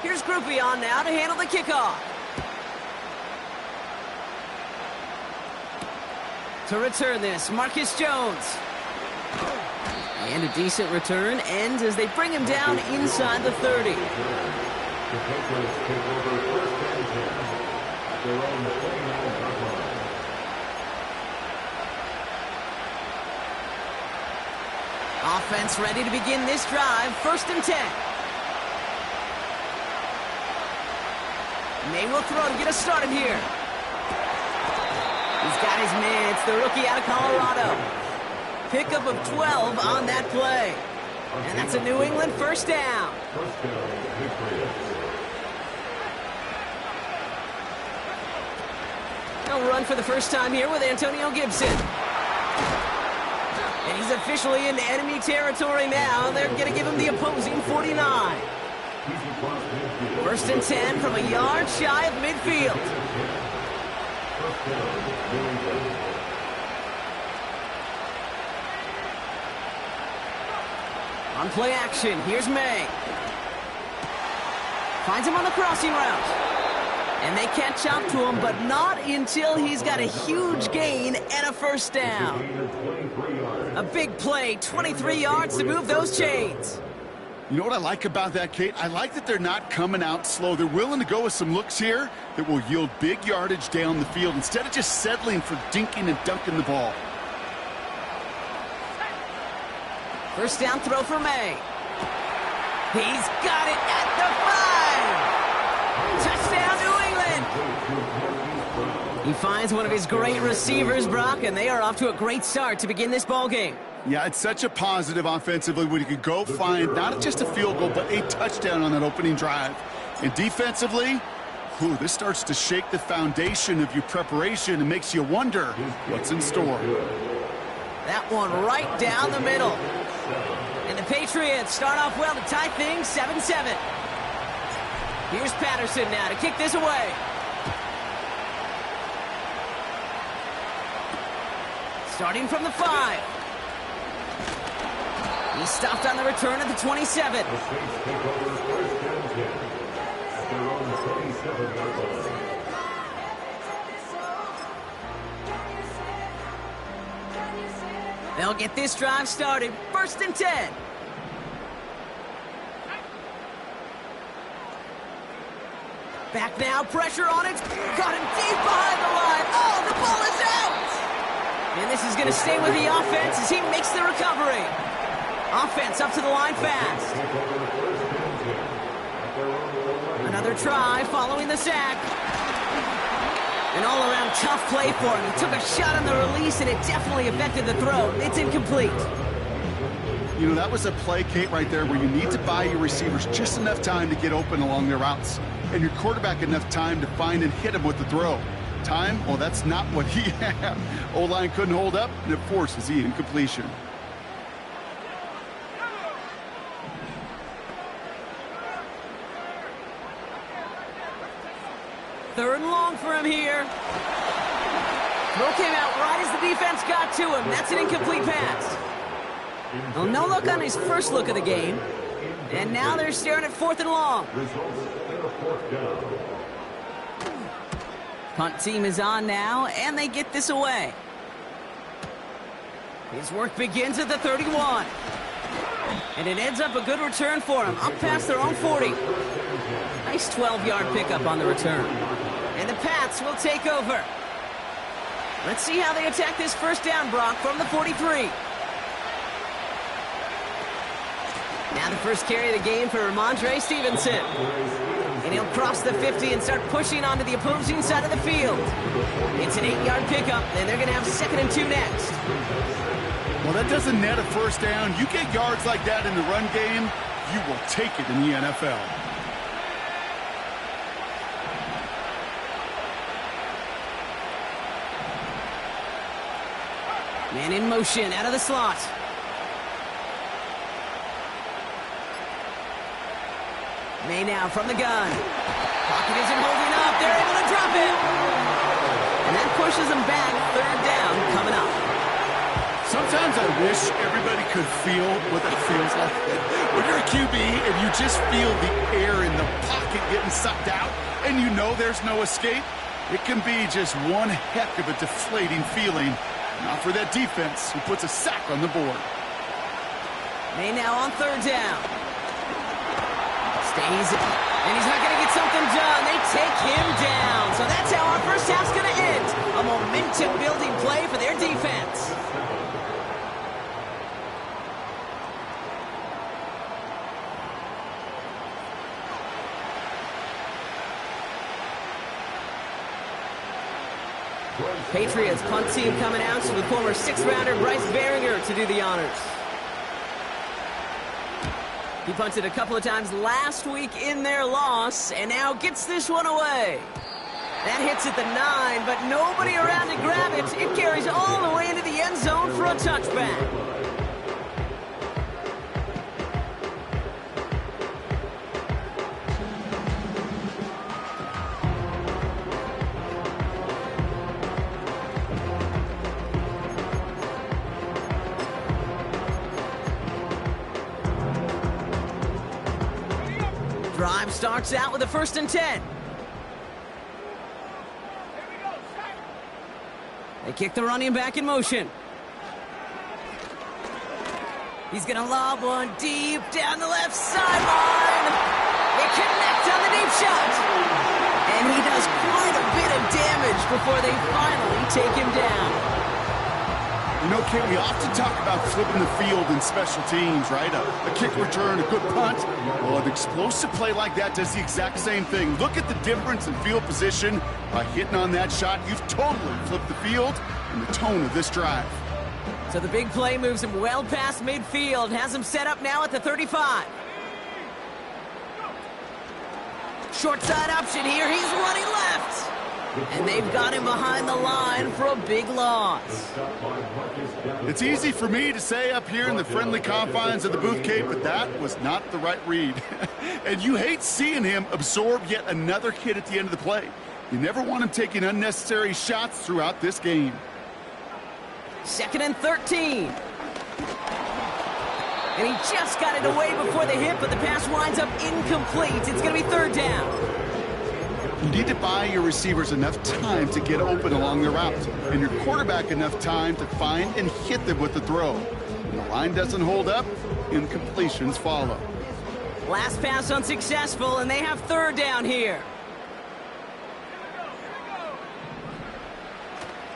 Here's Groupie on now to handle the kickoff. To return this, Marcus Jones. And a decent return ends as they bring him down inside the 30. Offense ready to begin this drive, 1st and 10. May will throw to get us started here. He's got his man. It's the rookie out of Colorado. Pickup of 12 on that play. And that's a New England 1st down. They'll run for the first time here with Antonio Gibson. And he's officially in enemy territory now. They're going to give him the opposing 49. 1st and 10 from a yard shy of midfield. On play action, here's May. Finds him on the crossing route. And they catch up to him, but not until he's got a huge gain and a 1st down. A big play, 23 yards to move those chains. You know what I like about that, Kate? I like that they're not coming out slow. They're willing to go with some looks here that will yield big yardage down the field instead of just settling for dinking and dunking the ball. 1st down throw for May. He's got it at the 5. Touchdown, New England. He finds one of his great receivers, Brock, and they are off to a great start to begin this ball game. Yeah, it's such a positive offensively when you can go find not just a field goal, but a touchdown on that opening drive. And defensively, this starts to shake the foundation of your preparation and makes you wonder what's in store. That one right down the middle. And the Patriots start off well to tie things 7-7. Here's Patterson now to kick this away. Starting from the 5. He's stopped on the return at the 27. They'll get this drive started. 1st and 10. Back now, pressure on it. Got him deep behind the line. Oh, the ball is out! And this is going to stay with the offense as he makes the recovery. Offense up to the line fast. Another try following the sack. An all-around tough play for him. He took a shot on the release, and it definitely affected the throw. It's incomplete. You know, that was a play, Kate, right there where you need to buy your receivers just enough time to get open along their routes, and your quarterback enough time to find and hit him with the throw. Time? Well, that's not what he had. O-line couldn't hold up, and it forces the incompletion. Third and long for him here. Throw came out right as the defense got to him. That's an incomplete pass. Well, no look on his first look of the game. And now they're staring at 4th and long. Punt team is on now, and they get this away. His work begins at the 31. And it ends up a good return for him, up past their own 40. Nice 12-yard pickup on the return. And the Pats will take over. Let's see how they attack this 1st down, Brock, from the 43. Now the first carry of the game for Ramondre Stevenson. And he'll cross the 50 and start pushing onto the opposing side of the field. It's an 8-yard pickup, and they're going to have 2nd and 2 next. Well, that doesn't net a 1st down. You get yards like that in the run game, you will take it in the NFL. Man in motion out of the slot. May now from the gun. Pocket isn't holding up. They're able to drop it. And that pushes them back. 3rd down coming up. Sometimes I wish everybody could feel what that feels like. When you're a QB and you just feel the air in the pocket getting sucked out and you know there's no escape, it can be just one heck of a deflating feeling. Not for that defense who puts a sack on the board. May now on third down. Stays in. And he's not going to get something done. They take him down. So that's how our first half's going to end. A momentum-building play for their defense. Patriots punt team coming out with former sixth-rounder Bryce Behringer to do the honors. He punted a couple of times last week in their loss, and now gets this one away. That hits at the 9, but nobody around to grab it. It carries all the way into the end zone for a touchback. Drive starts out with a 1st and 10. They kick the running back in motion. He's going to lob one deep down the left sideline. They connect on the deep shot. And he does quite a bit of damage before they finally take him down. You know, Kate, we often talk about flipping the field in special teams, right? A kick return, a good punt. Well, an explosive play like that does the exact same thing. Look at the difference in field position. By hitting on that shot, you've totally flipped the field and the tone of this drive. So the big play moves him well past midfield, has him set up now at the 35. Short side option here, he's running left. And they've got him behind the line for a big loss. It's easy for me to say up here in the friendly confines of the booth, Kate, but that was not the right read. And you hate seeing him absorb yet another hit at the end of the play. You never want him taking unnecessary shots throughout this game. 2nd and 13. And he just got it away before the hit, but the pass winds up incomplete. It's going to be 3rd down. You need to buy your receivers enough time to get open along the route, and your quarterback enough time to find and hit them with the throw. When the line doesn't hold up, incompletions follow. Last pass unsuccessful, and they have 3rd down here.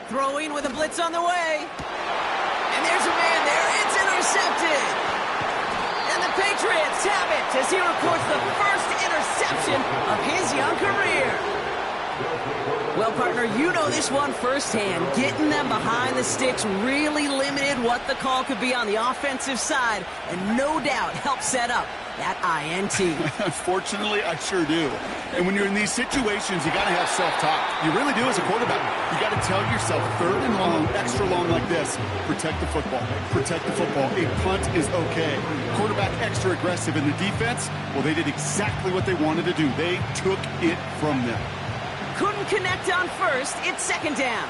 Throwing with a blitz on the way. And there's a man there. It's intercepted. And the Patriots have it as he records the first interception of his young career. Well, partner, you know this one firsthand. Getting them behind the sticks really limited what the call could be on the offensive side, and no doubt helped set up that INT. Unfortunately, I sure do. And when you're in these situations, you got to have self-talk. You really do as a quarterback. You got to tell yourself 3rd and long, extra long like this, protect the football. Protect the football. A punt is okay. Quarterback extra aggressive in the defense, well, they did exactly what they wanted to do. They took it from them. Couldn't connect on 1st. It's 2nd down.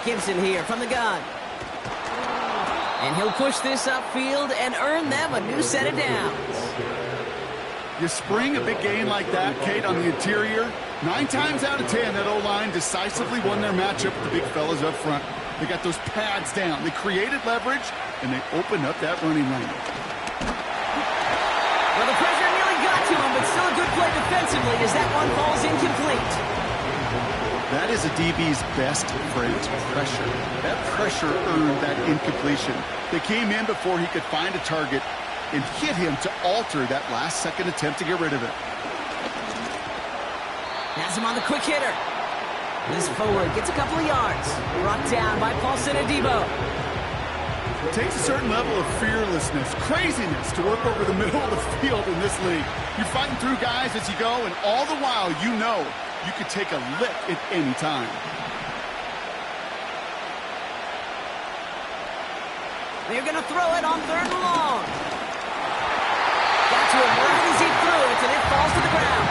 Gibson here from the gun. And he'll push this upfield and earn them a new set of downs. You spring a big gain like that, Kate, on the interior. 9 times out of 10, that O-line decisively won their matchup with the big fellas up front. They got those pads down. They created leverage, and they opened up that running lane. Well, the pressure nearly got to him, but still a good play defensively as that one falls incomplete. That is a DB's best friend, pressure. That pressure earned that incompletion. They came in before he could find a target and hit him to alter that last-second attempt to get rid of it. Has him on the quick hitter. This forward gets a couple of yards. Brought down by Paulson Adebo. It takes a certain level of fearlessness, craziness to work over the middle of the field in this league. You're fighting through guys as you go, and all the while you know you could take a lick at any time. They're going to throw it on 3rd and long. Got to him right as he threw it, and it falls to the ground.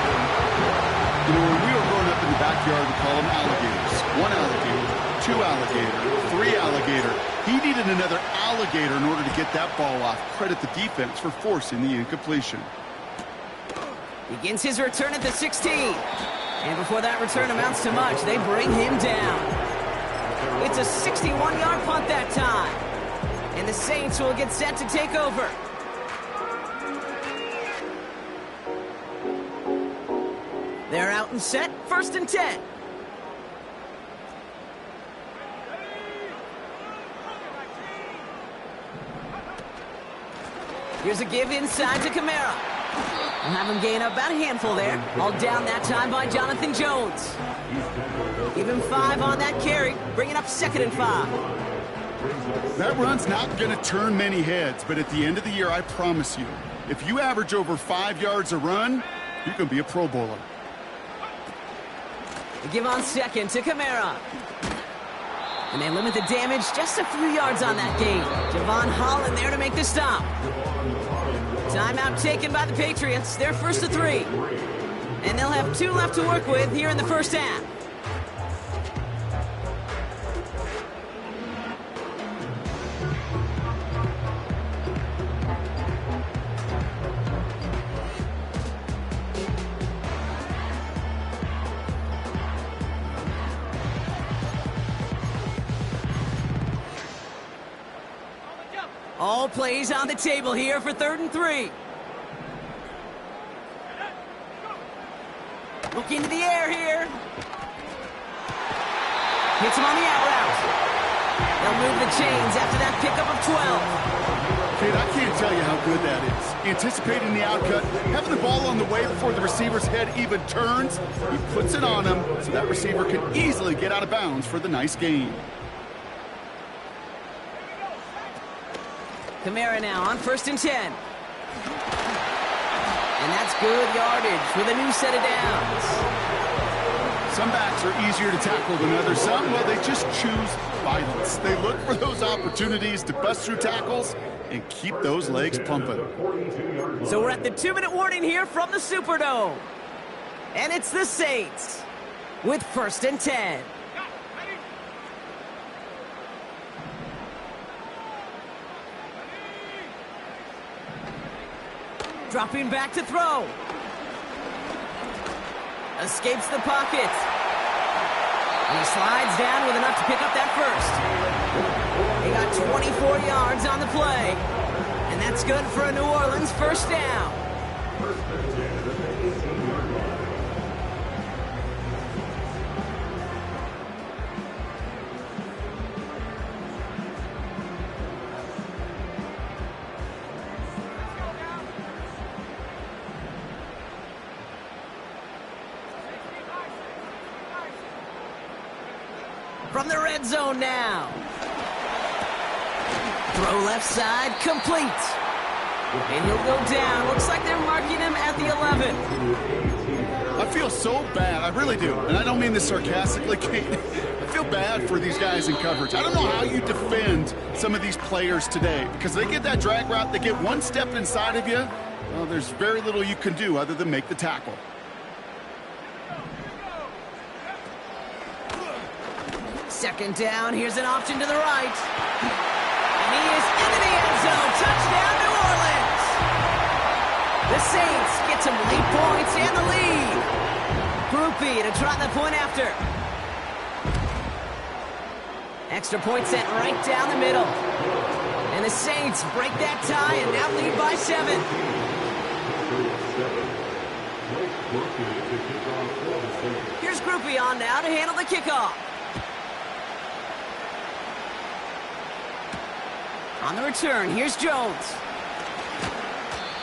You know, when we were growing up in the backyard, we call them alligators. 1 alligator, 2 alligator, 3 alligator. He needed another alligator in order to get that ball off. Credit the defense for forcing the incompletion. Begins his return at the 16. And before that return amounts to much, they bring him down. It's a 61-yard punt that time. And the Saints will get set to take over. They're out and set, 1st and 10. Here's a give inside to Kamara. We'll have him gain about a handful there. All down that time by Jonathan Jones. Give him 5 on that carry, bringing up 2nd and 5. That run's not going to turn many heads, but at the end of the year, I promise you, if you average over 5 yards a run, you can be a Pro Bowler. They give on 2nd to Kamara. And they limit the damage just a few yards on that gain. Javon Holland there to make the stop. Timeout taken by the Patriots. They're 1st to 3. And they'll have 2 left to work with here in the 1st half. All plays on the table here for 3rd and 3. Look into the air here. Hits him on the out route. They'll move the chains after that pickup of 12. Kid, I can't tell you how good that is. Anticipating the outcut, having the ball on the way before the receiver's head even turns, he puts it on him so that receiver can easily get out of bounds for the nice gain. Kamara now on 1st and 10. And that's good yardage with a new set of downs. Some backs are easier to tackle than others. Some, well, they just choose violence. They look for those opportunities to bust through tackles and keep those legs pumping. So we're at the 2-minute warning here from the Superdome. And it's the Saints with 1st and 10. Dropping back to throw. Escapes the pocket. And he slides down with enough to pick up that 1st. He got 24 yards on the play. And that's good for a New Orleans 1st down. From the red zone now. Throw left side, complete. And he'll go down. Looks like they're marking him at the 11. I feel so bad. I really do. And I don't mean this sarcastically, Kate. I feel bad for these guys in coverage. I don't know how you defend some of these players today. Because they get that drag route, they get one step inside of you. Well, there's very little you can do other than make the tackle. Second down, here's an option to the right. And he is into the end zone. Touchdown, New Orleans. The Saints get some late points and the lead. Groupie to try the point after. Extra point sent right down the middle. And the Saints break that tie and now lead by 7. Here's Groupie on now to handle the kickoff. On the return, here's Jones.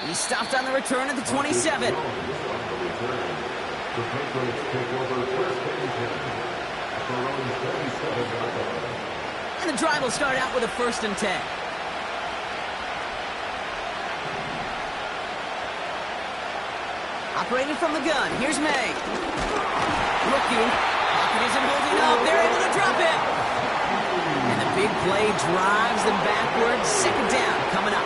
He stopped on the return at the 27. And the drive will start out with a 1st and 10. Operating from the gun, here's May. Looking, pocket isn't holding up, they're able to drop it. And the big play drives them backwards. 2nd down coming up.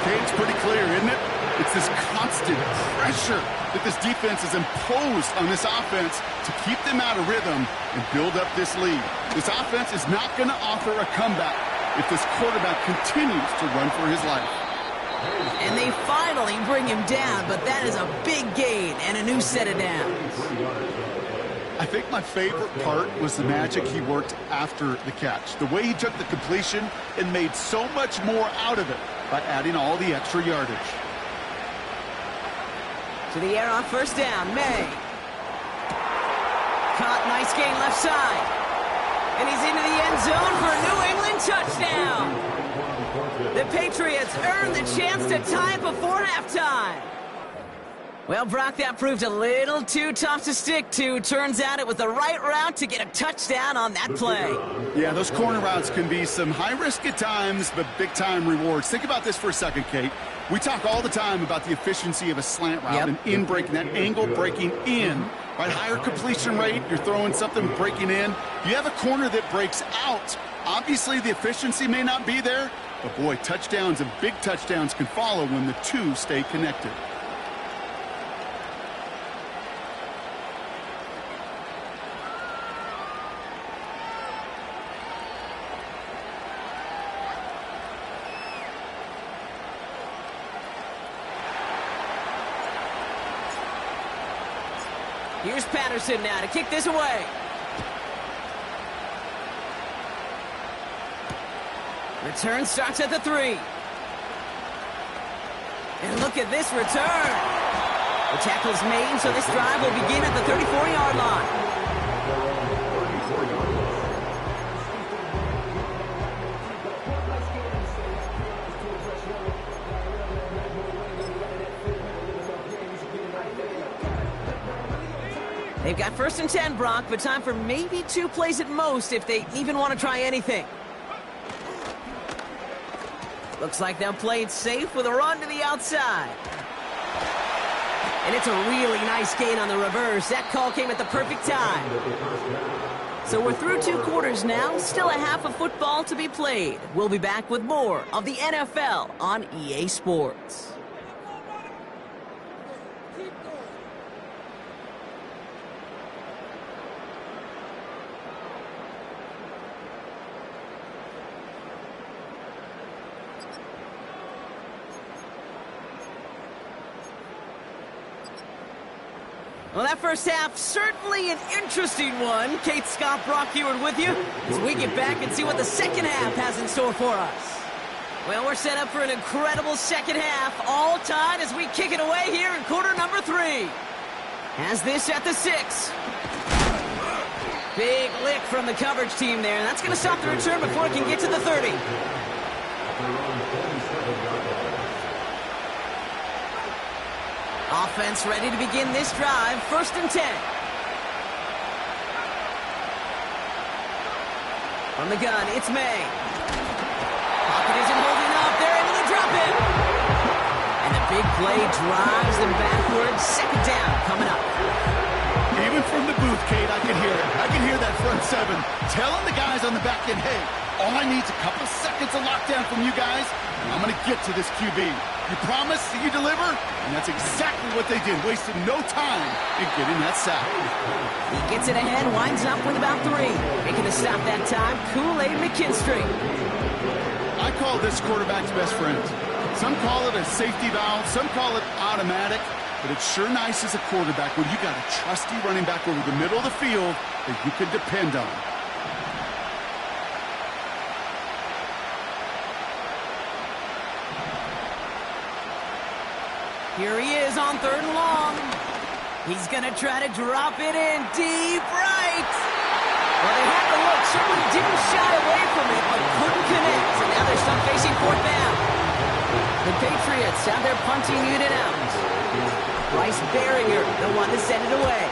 Okay, it's pretty clear, isn't it? It's this constant pressure that this defense has imposed on this offense to keep them out of rhythm and build up this lead. This offense is not going to offer a comeback if this quarterback continues to run for his life. And they finally bring him down, but that is a big gain and a new set of downs. I think my favorite part was the magic he worked after the catch. The way he took the completion and made so much more out of it by adding all the extra yardage. To the air on first down, May. Caught, nice gain left side. And he's into the end zone for a New England touchdown. The Patriots earned the chance to tie it before halftime. Well, Brock, that proved a little too tough to stick to. Turns out it was the right route to get a touchdown on that play. Yeah, those corner routes can be some high risk at times, but big-time rewards. Think about this for a second, Kate. We talk all the time about the efficiency of a slant route and in breaking, that angle breaking in, right? Higher completion rate, you're throwing something breaking in. You have a corner that breaks out. Obviously, the efficiency may not be there, but boy, touchdowns and big touchdowns can follow when the two stay connected. Here's Patterson now to kick this away. Return starts at the 3. And look at this return. The tackle's made, so this drive will begin at the 34-yard line. They've got 1st and 10, Brock, but time for maybe 2 plays at most if they even want to try anything. Looks like they'll play it safe with a run to the outside. And it's a really nice gain on the reverse. That call came at the perfect time. So we're through 2 quarters now, still a half of football to be played. We'll be back with more of the NFL on EA Sports. Well, that first half, certainly an interesting one. Kate, Scott, Brock Heward with you as we get back and see what the second half has in store for us. Well, we're set up for an incredible second half, all tied as we kick it away here in quarter number 3. Has this at the 6. Big lick from the coverage team there, and that's going to stop the return before it can get to the 30. Offense ready to begin this drive. 1st and 10. From the gun, it's May. Pocket isn't holding up. They're able to drop it. And a big play drives them backwards. 2nd down coming up. Even from the booth, Kate, I can hear it. I can hear that front 7 telling the guys on the back end, hey, all I need is a couple seconds of lockdown from you guys, and I'm going to get to this QB. You promise that you deliver? And that's exactly what they did, wasted no time in getting that sack. He gets it ahead, winds up with about 3. Making a stop that time, Kool-Aid McKinstry. I call this quarterback's best friend. Some call it a safety valve, some call it automatic, but it's sure nice as a quarterback when you got a trusty running back over the middle of the field that you can depend on. Here he is on 3rd and long. He's going to try to drop it in deep right. Well, they had the look, certainly didn't shy away from it, but couldn't connect. And now they're stuck facing 4th down. The Patriots have their punting unit out. Bryce Baringer, the one to send it away.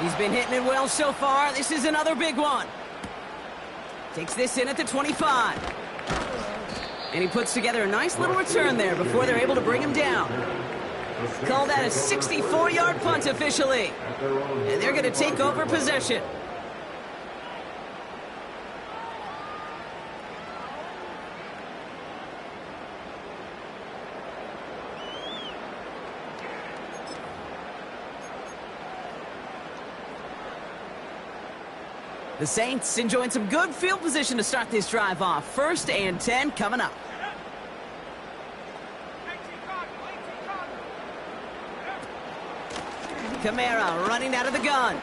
He's been hitting it well so far. This is another big one. Takes this in at the 25. And he puts together a nice little return there before they're able to bring him down. Call that a 64-yard punt officially. And they're going to take over possession. The Saints enjoying some good field position to start this drive off. 1st and 10 coming up. Kamara running out of the gun.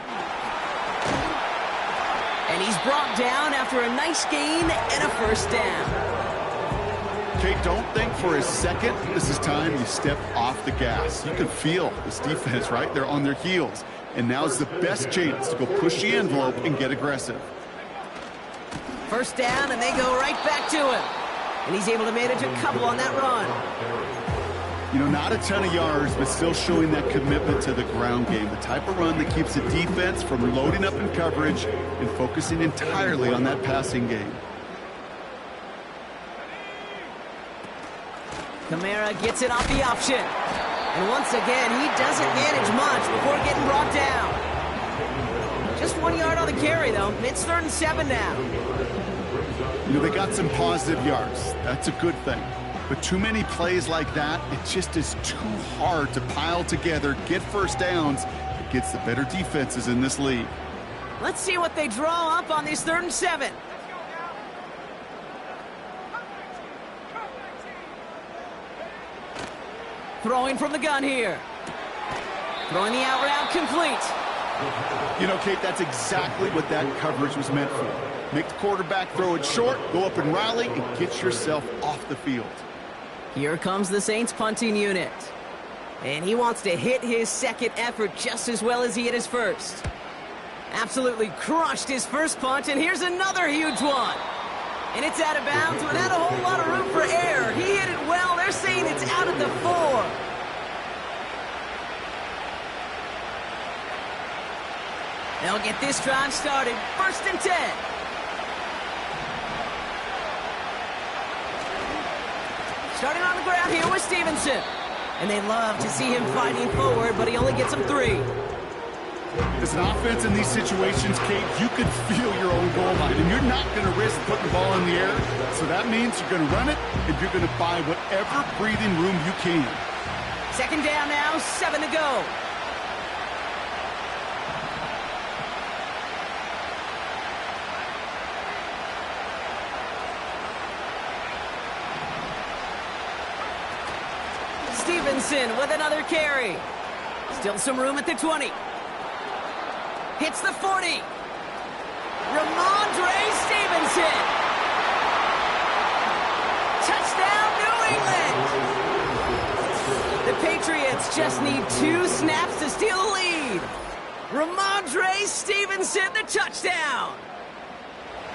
And he's brought down after a nice gain and a 1st down. Kate, don't think for a second this is time you step off the gas. You can feel this defense, right? They're on their heels. And now's the best chance to go push the envelope and get aggressive. 1st down, and they go right back to him. And he's able to manage a couple on that run. You know, not a ton of yards, but still showing that commitment to the ground game. The type of run that keeps the defense from loading up in coverage and focusing entirely on that passing game. Kamara gets it off the option. And once again, he doesn't manage much before getting brought down. Just 1 yard on the carry, though. It's 3rd and 7 now. You know, they got some positive yards. That's a good thing. But too many plays like that, it just is too hard to pile together, get 1st downs. It gets the better defenses in this league. Let's see what they draw up on this 3rd and 7. Throwing from the gun here. Throwing the out route complete. You know, Kate, that's exactly what that coverage was meant for. Make the quarterback throw it short, go up and rally, and get yourself off the field. Here comes the Saints punting unit. And he wants to hit his 2nd effort just as well as he hit his 1st. Absolutely crushed his 1st punt, and here's another huge one. And it's out of bounds without a whole lot of room for error. He hit it well. They're saying it's out at the 4. They'll get this drive started. 1st and 10. Starting on the ground here with Stevenson. And they love to see him fighting forward, but he only gets them 3. As an offense in these situations, Kate, you could feel your own goal line, and you're not going to risk putting the ball in the air. So that means you're going to run it, and you're going to buy whatever breathing room you can. 2nd down now, 7 to go. Stevenson with another carry. Still some room at the 20. Hits the 40. Ramondre Stevenson. Touchdown, New England. The Patriots just need 2 snaps to steal the lead. Ramondre Stevenson, the touchdown.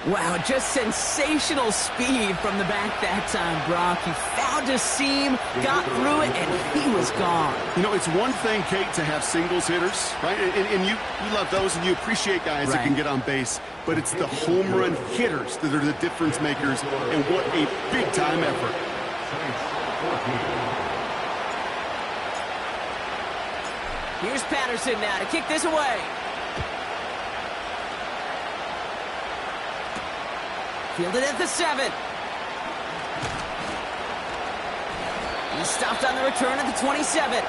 Wow, just sensational speed from the back that time, Brock. He found a seam, got through it, and he was gone. You know, it's one thing, Kate, to have singles hitters, right? And you love those, and you appreciate guys that can get on base. But it's the home run hitters that are the difference makers, and what a big-time effort. Here's Patterson now to kick this away. Fielded at the 7. He's stopped on the return at the 27.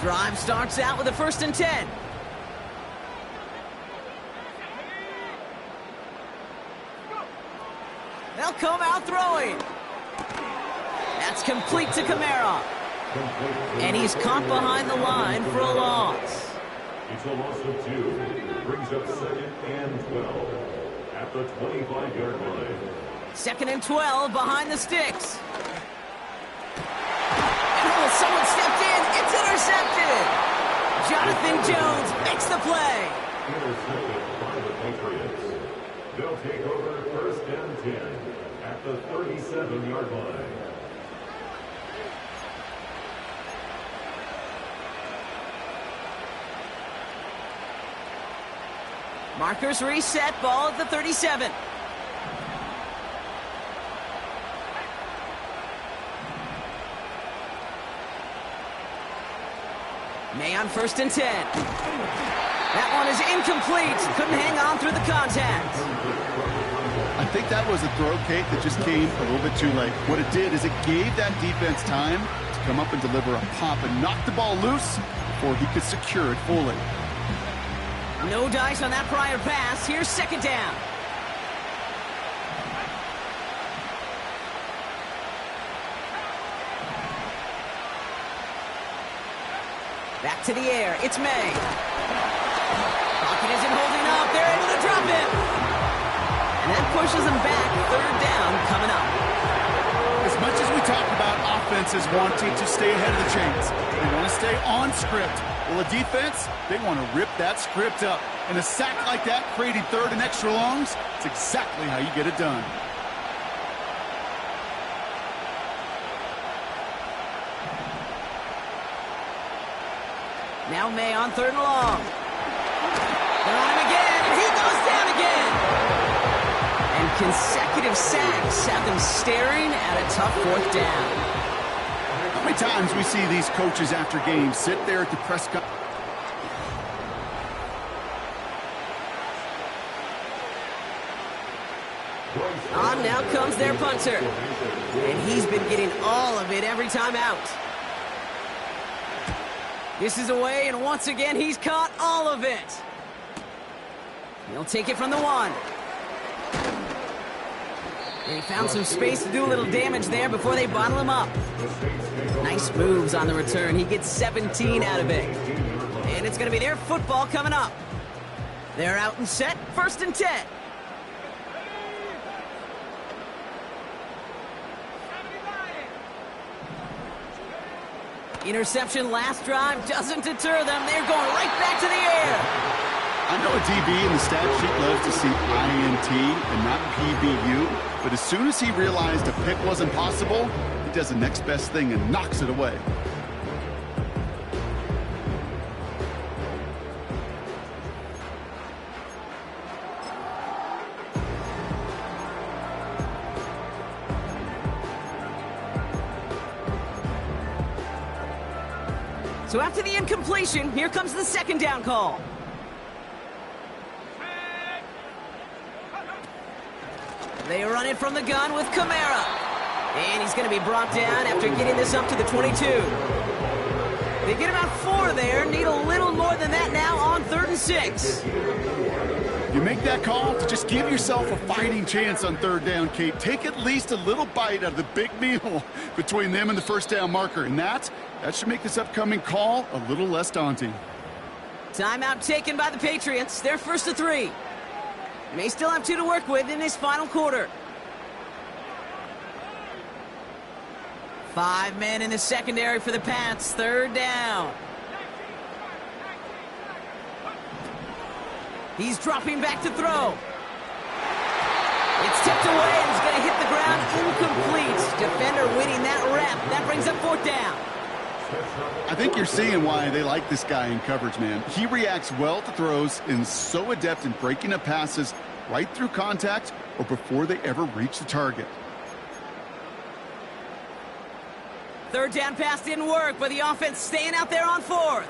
Drive starts out with a 1st and 10. They'll come out throwing. That's complete to Kamara. And he's caught behind the line for a loss. It's a loss of 2. Brings up 2nd and 12 at the 25-yard line. 2nd and 12 behind the sticks. Oh, someone stepped in. It's intercepted. Jonathan Jones makes the play. Intercepted by the Patriots. They'll take over 1st and 10 at the 37-yard line. Markers reset, ball at the 37. May on 1st and 10. That one is incomplete. Couldn't hang on through the contact. I think that was a throw, Kate, that just came a little bit too late. What it did is it gave that defense time to come up and deliver a pop and knock the ball loose before he could secure it fully. No dice on that prior pass. Here's second down. Back to the air. It's May. Pocket isn't holding up. They're able to drop him. And that pushes them back. Third down coming up. As much as we talk about offenses wanting to stay ahead of the chains, they want to stay on script. Well, the defense, they want to rip that script up. And a sack like that, creating third and extra longs, it's exactly how you get it done. Now May on third and long. They're on him again, and he goes down again. And consecutive sacks have them staring at a tough fourth down. How many times we see these coaches after games sit there at the press conference? On now comes their punter. And he's been getting all of it every time out. This is away, and once again, he's caught all of it. He'll take it from the one. And he found some space to do a little damage there before they bottle him up. Nice moves on the return. He gets 17 out of it. And it's going to be their football coming up. They're out and set, 1st and 10. Interception last drive doesn't deter them. They're going right back to the air. I know a DB in the stat sheet loves to see INT and not PBU, but as soon as he realized a pick wasn't possible, he does the next best thing and knocks it away. So after the incompletion, here comes the second down call. They run it from the gun with Kamara. And he's going to be brought down after getting this up to the 22. They get about 4 there. Need a little more than that now on 3rd and 6. You make that call to just give yourself a fighting chance on 3rd down, Kate. Take at least a little bite out of the big meal between them and the first down marker. And that should make this upcoming call a little less daunting. Timeout taken by the Patriots. They're 1st and 3. May still have 2 to work with in this final quarter. 5 men in the secondary for the Pats. 3rd down. He's dropping back to throw. It's tipped away and he's going to hit the ground incomplete. Defender winning that rep. That brings up 4th down. I think you're seeing why they like this guy in coverage, man. He reacts well to throws and is so adept in breaking up passes right through contact or before they ever reach the target. 3rd down pass didn't work, but the offense staying out there on 4th.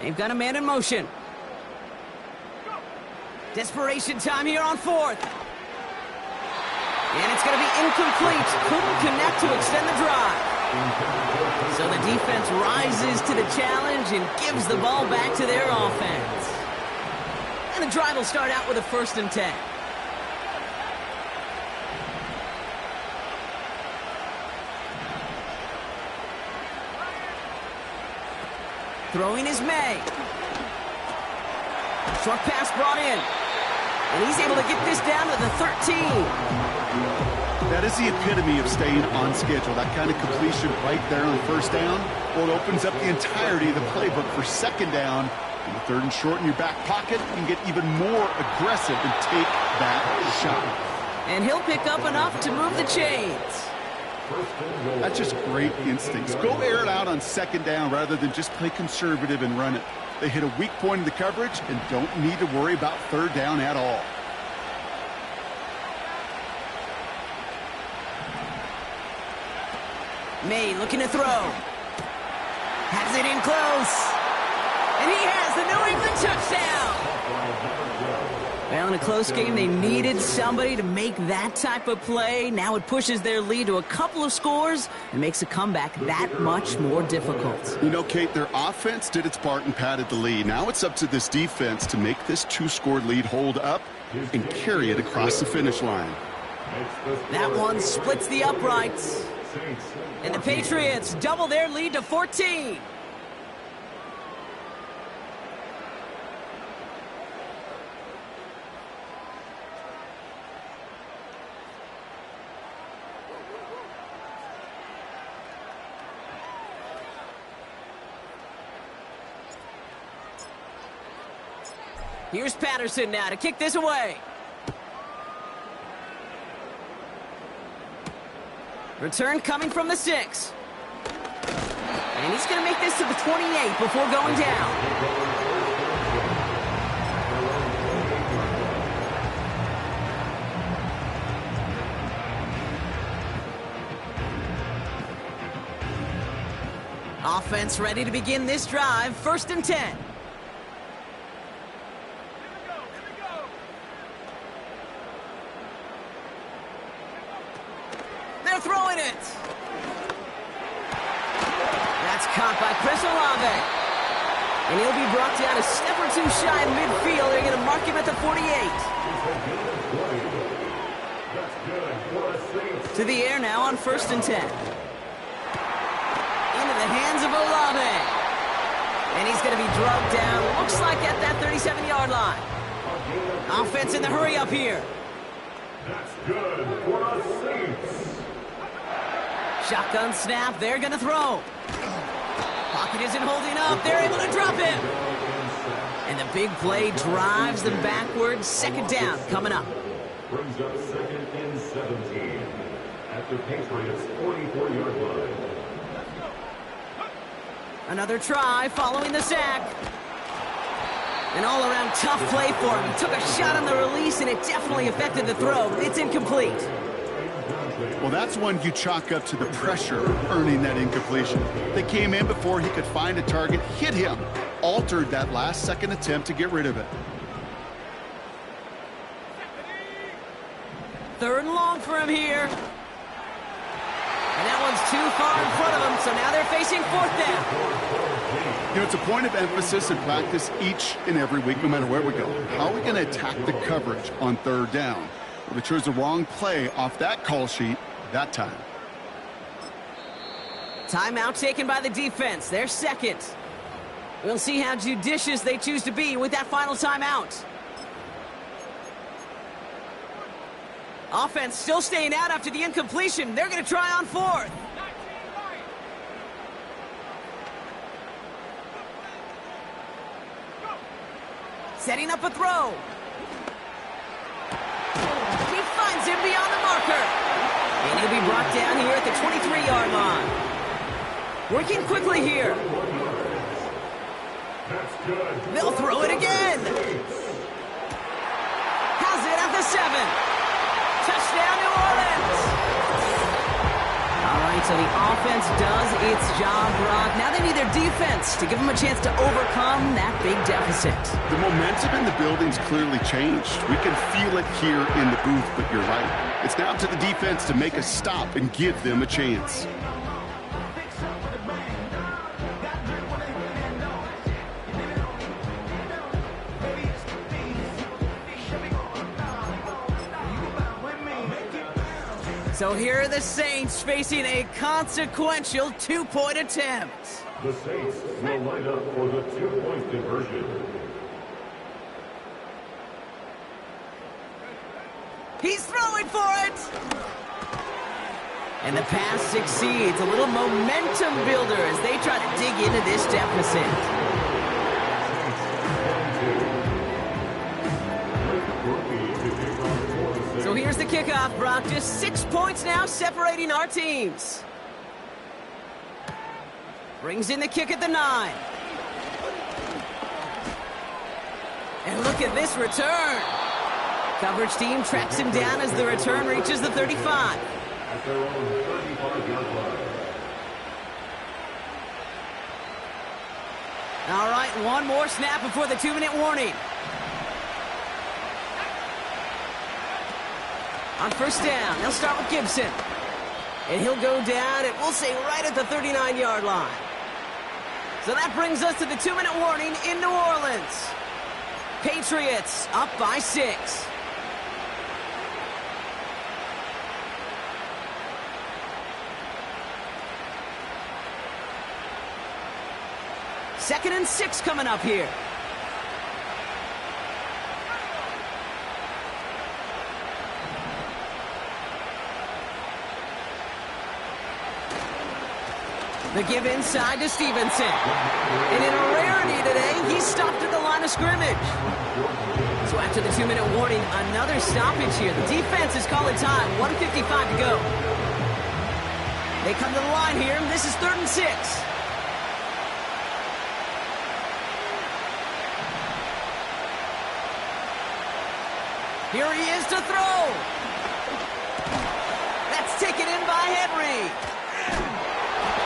They've got a man in motion. Desperation time here on 4th. And it's going to be incomplete. Couldn't connect to extend the drive. So the defense rises to the challenge and gives the ball back to their offense. And the drive will start out with a 1st and 10. Throwing is May. Short pass brought in. And he's able to get this down to the 13. That is the epitome of staying on schedule. That kind of completion right there on 1st down. Well, it opens up the entirety of the playbook for 2nd down. And the 3rd and short in your back pocket, you can get even more aggressive and take that shot. And he'll pick up enough to move the chains. That's just great instincts. Go air it out on 2nd down rather than just play conservative and run it. They hit a weak point in the coverage and don't need to worry about 3rd down at all. May looking to throw. Has it in close. And he has the New England touchdown. Well, in a close game, they needed somebody to make that type of play. Now it pushes their lead to a couple of scores and makes a comeback that much more difficult. You know, Kate, their offense did its part and padded the lead. Now it's up to this defense to make this 2-score lead hold up and carry it across the finish line. That one splits the uprights. And the Patriots double their lead to 14. Here's Patterson now to kick this away. Return coming from the 6. And he's going to make this to the 28 before going down. Offense ready to begin this drive. 1st and 10. They're throwing it. That's caught by Chris Olave. And he'll be brought down a step or two shy of midfield. They're going to mark him at the 48. To the air now on 1st and 10. Into the hands of Olave. And he's going to be drugged down, looks like at that 37-yard line. Offense in the hurry up here. That's good for the Saints. Shotgun snap, they're going to throw. Pocket isn't holding up, they're able to drop him. And the big play drives them backwards. 2nd down coming up. Brings up 2nd and 17 at the Patriots' 44-yard line. Another try following the sack. An all-around tough play for him. He took a shot on the release, and it definitely affected the throw. It's incomplete. Well, that's one you chalk up to the pressure earning that incompletion. They came in before he could find a target, hit him, altered that last-second attempt to get rid of it. 3rd and long for him here. And that one's too far in front of him, so now they're facing 4th down. You know, it's a point of emphasis in practice each and every week, no matter where we go. How are we going to attack the coverage on 3rd down? Well, they chose the wrong play off that call sheet that time. Timeout taken by the defense. They're 2nd. We'll see how judicious they choose to be with that final timeout. Offense still staying out after the incompletion. They're going to try on 4th. Setting up a throw. He finds him beyond the marker. And he'll be brought down here at the 23-yard line. Working quickly here. They'll throw it again. Has it at the 7. Touchdown, New Orleans. All right, so the offense does its job, Brock. Now they need their defense to give them a chance to overcome that big deficit. The momentum in the building's clearly changed. We can feel it here in the booth, but you're right. It's now up to the defense to make a stop and give them a chance. So here are the Saints facing a consequential 2-point attempt. The Saints will line up for the 2-point conversion. He's throwing for it! And the pass succeeds. A little momentum builder as they try to dig into this deficit. So here's the kickoff, Brock. Just 6 points now separating our teams. Brings in the kick at the 9. And look at this return. Coverage team tracks him down as the return reaches the 35. At their own 35-yard line. All right, one more snap before the 2-minute warning. On first down, they'll start with Gibson. And he'll go down, and we'll say right at the 39-yard line. So that brings us to the 2-minute warning in New Orleans. Patriots up by 6. Second and 6 coming up here. The give inside to Stevenson. And in a rarity today, he's stopped at the line of scrimmage. So after the 2-minute warning, another stoppage here. The defense is calling time. 1:55 to go. They come to the line here. This is 3rd and 6. Here he is to throw. That's taken in by Henry.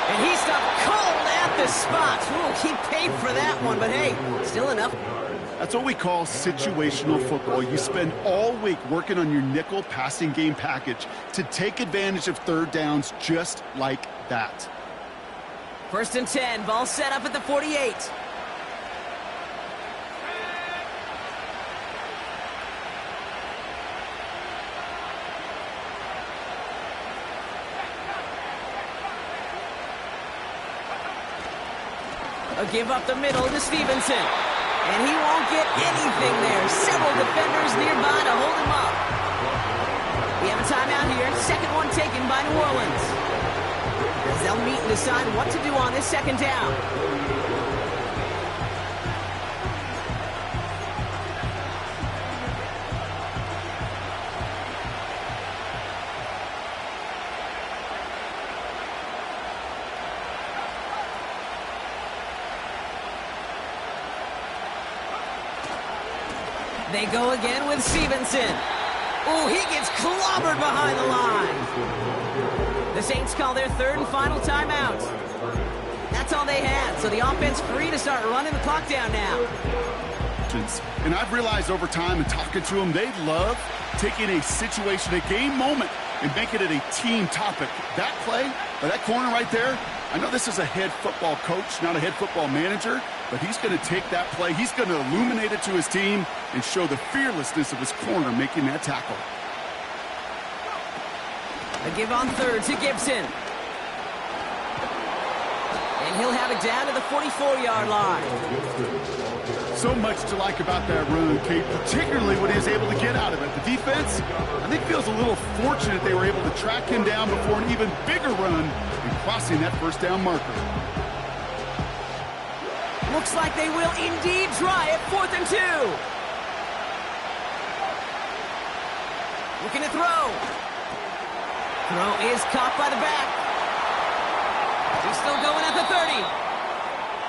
And he stopped cold at the spot. Ooh, he paid for that one, but hey, still enough. That's what we call situational football. You spend all week working on your nickel passing game package to take advantage of third downs just like that. 1st and 10, ball set up at the 48. A give up the middle to Stevenson. And he won't get anything there. Several defenders nearby to hold him up. We have a timeout here. Second one taken by New Orleans. As they'll meet and decide what to do on this 2nd down. They go again with Stevenson. Oh, he gets clobbered behind the line. The Saints call their 3rd and final timeout. That's all they had, so the offense free to start running the clock down now. And I've realized over time and talking to them, they love taking a situation, a game moment, and making it a team topic. That play, or that corner right there, I know this is a head football coach, not a head football manager, but he's going to take that play, he's going to illuminate it to his team and show the fearlessness of his corner making that tackle. A give on 3rd to Gibson. And he'll have it down to the 44-yard line. So much to like about that run, Kate, particularly what he was able to get out of it. The defense, I think, feels a little fortunate they were able to track him down before an even bigger run and crossing that 1st down marker. Looks like they will indeed try it. 4th and 2. Looking to throw. Throw is caught by the back. He's still going at the 30.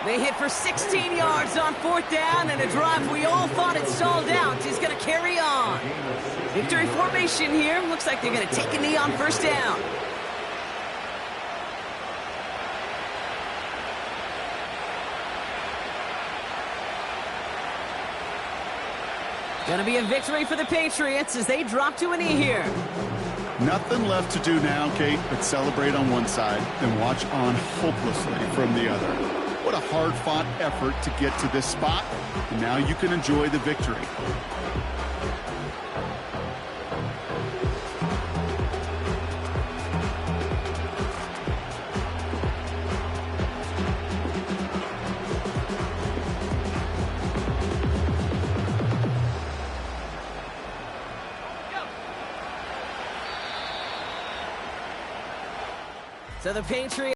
They hit for 16 yards on 4th down, and a drive we all thought had stalled out is going to carry on. Victory formation here. Looks like they're going to take a knee on 1st down. Going to be a victory for the Patriots as they drop to a knee here. Nothing left to do now, Kate, but celebrate on one side and watch on hopelessly from the other. What a hard-fought effort to get to this spot, and now you can enjoy the victory. So the Patriots